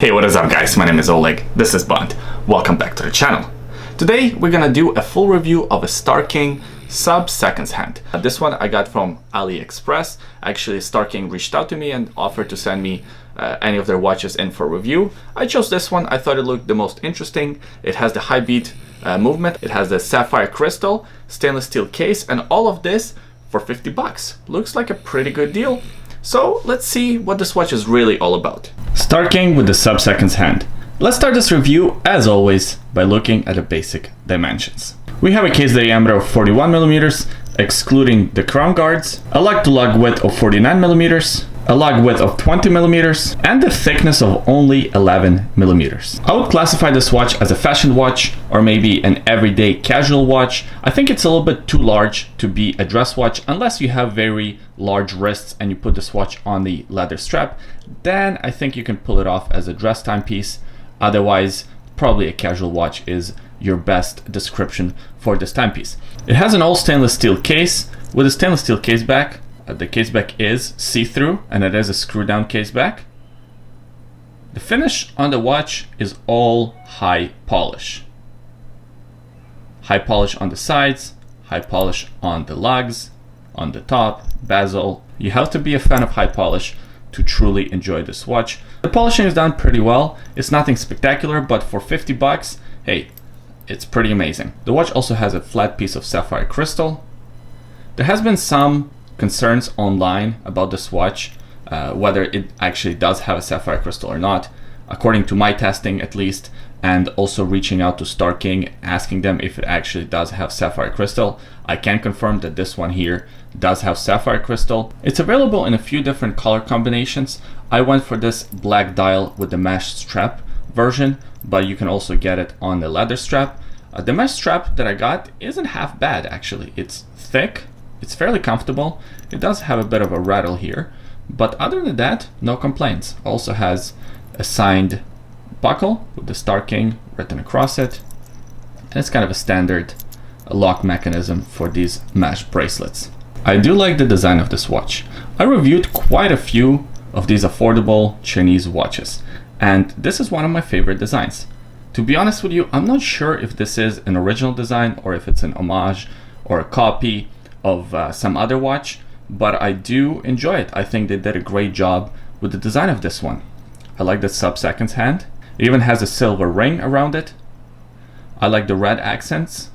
Hey, what is up guys? My name is Oleg, this is Bond. Welcome back to the channel. Today we're gonna do a full review of a Star King sub-seconds hand. This one I got from AliExpress. Actually, Star King reached out to me and offered to send me any of their watches in for review. I chose this one. I thought it looked the most interesting. It has the high beat movement. It has the sapphire crystal, stainless steel case, and all of this for 50 bucks. Looks like a pretty good deal. So let's see what this watch is really all about. Star King with the sub-seconds hand. Let's start this review, as always, by looking at the basic dimensions. We have a case diameter of 41 millimeters, excluding the crown guards, a lug-to-lug width of 49 millimeters, a lug width of 20 millimeters, and the thickness of only 11 millimeters. I would classify this watch as a fashion watch, or maybe an everyday casual watch. I think it's a little bit too large to be a dress watch, unless you have very large wrists and you put this watch on the leather strap. Then I think you can pull it off as a dress timepiece. Otherwise, probably a casual watch is your best description for this timepiece. It has an all stainless steel case with a stainless steel case back. The case back is see-through and it is a screw down case back. The finish on the watch is all high polish. High polish on the sides, high polish on the lugs, on the top, bezel. You have to be a fan of high polish to truly enjoy this watch. The polishing is done pretty well. It's nothing spectacular, but for 50 bucks, hey, it's pretty amazing. The watch also has a flat piece of sapphire crystal. There has been some concerns online about this watch, whether it actually does have a sapphire crystal or not. According to my testing at least, and also reaching out to Star King, asking them if it actually does have sapphire crystal, I can confirm that this one here does have sapphire crystal. It's available in a few different color combinations. I went for this black dial with the mesh strap version, but you can also get it on the leather strap. The mesh strap that I got isn't half bad actually. It's thick, it's fairly comfortable. It does have a bit of a rattle here, but other than that, no complaints. Also has a signed buckle with the Star King written across it, and it's kind of a standard lock mechanism for these mesh bracelets. I do like the design of this watch. I reviewed quite a few of these affordable Chinese watches, and this is one of my favorite designs. To be honest with you, I'm not sure if this is an original design or if it's an homage or a copy of some other watch, but I do enjoy it. I think they did a great job with the design of this one. I like the sub-seconds hand. It even has a silver ring around it. I like the red accents.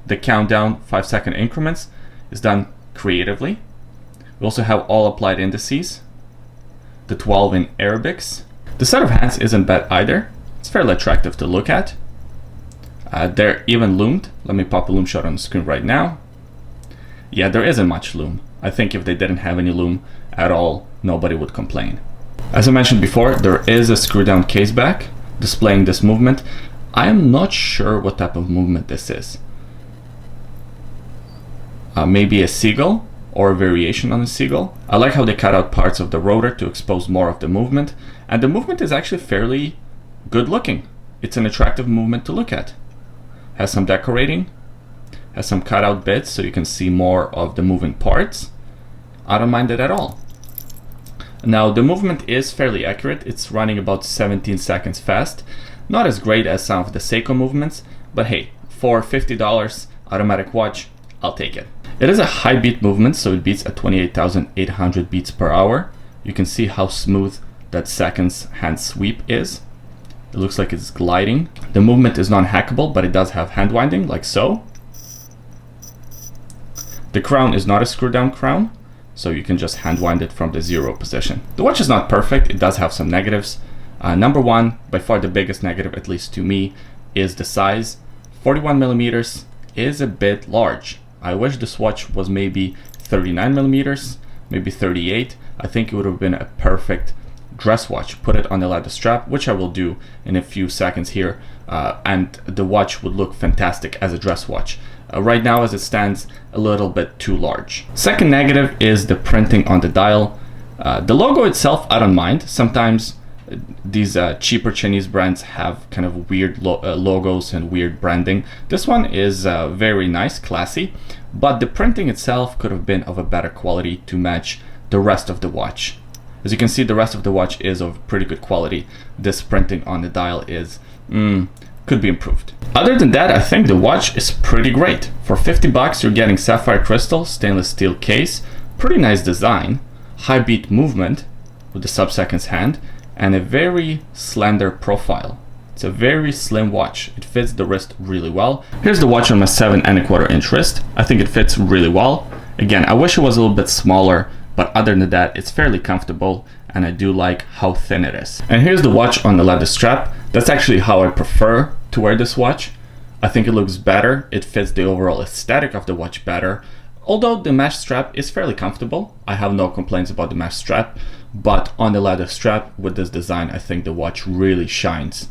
The countdown 5-second increments is done creatively. We also have all applied indices. The 12 in Arabics. The set of hands isn't bad either. It's fairly attractive to look at. They're even loomed. Let me pop a loom shot on the screen right now. Yeah, there isn't much loom. I think if they didn't have any loom at all, nobody would complain. As I mentioned before, there is a screw down case back displaying this movement. I am not sure what type of movement this is. Maybe a seagull or a variation on a seagull. I like how they cut out parts of the rotor to expose more of the movement, and the movement is actually fairly good looking. It's an attractive movement to look at. Has some decorating, has some cutout bits so you can see more of the moving parts. I don't mind it at all. Now the movement is fairly accurate. It's running about 17 seconds fast. Not as great as some of the Seiko movements, but hey, for $50 automatic watch, I'll take it. It is a high beat movement, so it beats at 28,800 beats per hour. You can see how smooth that seconds hand sweep is. It looks like it's gliding. The movement is non-hackable, but it does have hand winding, like so. The crown is not a screw down crown, so you can just hand wind it from the 0 position. The watch is not perfect. It does have some negatives. Number one, by far the biggest negative, at least to me, is the size. 41 millimeters is a bit large. I wish this watch was maybe 39 millimeters, maybe 38. I think it would have been a perfect dress watch. Put it on the leather strap, which I will do in a few seconds here, and the watch would look fantastic as a dress watch. Right now, as it stands, a little bit too large. Second negative is the printing on the dial. The logo itself, I don't mind. Sometimes these cheaper Chinese brands have kind of weird logos and weird branding. This one is very nice, classy, but the printing itself could have been of a better quality to match the rest of the watch. As you can see, the rest of the watch is of pretty good quality. This printing on the dial is, could be improved. Other than that, I think the watch is pretty great. For 50 bucks, you're getting sapphire crystal, stainless steel case, pretty nice design, high beat movement with the sub-seconds hand, and a very slender profile. It's a very slim watch. It fits the wrist really well. Here's the watch on my 7¼ inch wrist. I think it fits really well. Again, I wish it was a little bit smaller, but other than that, it's fairly comfortable, and I do like how thin it is. And here's the watch on the leather strap. That's actually how I prefer to wear this watch. I think it looks better. It fits the overall aesthetic of the watch better. Although the mesh strap is fairly comfortable. I have no complaints about the mesh strap, but on the leather strap with this design, I think the watch really shines.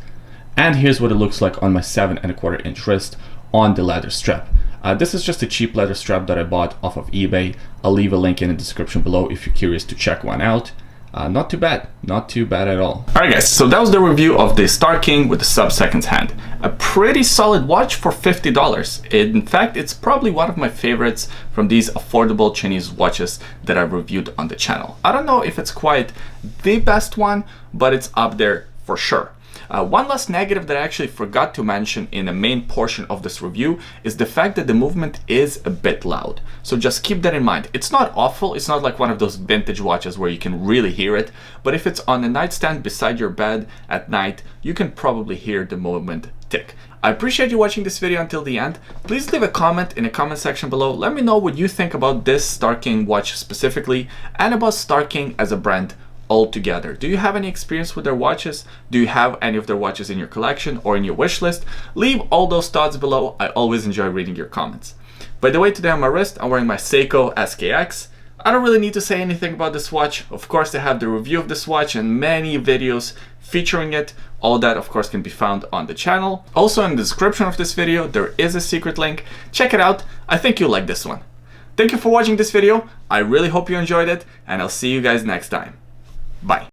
And here's what it looks like on my 7¼ inch wrist on the leather strap. This is just a cheap leather strap that I bought off of eBay. I'll leave a link in the description below if you're curious to check one out. Not too bad, not too bad at all. Alright guys, so that was the review of the Star King with the sub-seconds hand. A pretty solid watch for $50. In fact, it's probably one of my favorites from these affordable Chinese watches that I've reviewed on the channel. I don't know if it's quite the best one, but it's up there for sure. One last negative that I actually forgot to mention in the main portion of this review is the fact that the movement is a bit loud. So just keep that in mind. It's not awful. It's not like one of those vintage watches where you can really hear it. But if it's on a nightstand beside your bed at night, you can probably hear the movement tick. I appreciate you watching this video until the end. Please leave a comment in the comment section below. Let me know what you think about this Star King watch specifically and about Star King as a brand altogether. Do you have any experience with their watches? Do you have any of their watches in your collection or in your wish list? Leave all those thoughts below. I always enjoy reading your comments. By the way, today on my wrist, I'm wearing my Seiko SKX. I don't really need to say anything about this watch. Of course, I have the review of this watch and many videos featuring it. All that, of course, can be found on the channel. Also, in the description of this video, there is a secret link. Check it out. I think you'll like this one. Thank you for watching this video. I really hope you enjoyed it, and I'll see you guys next time. Bye.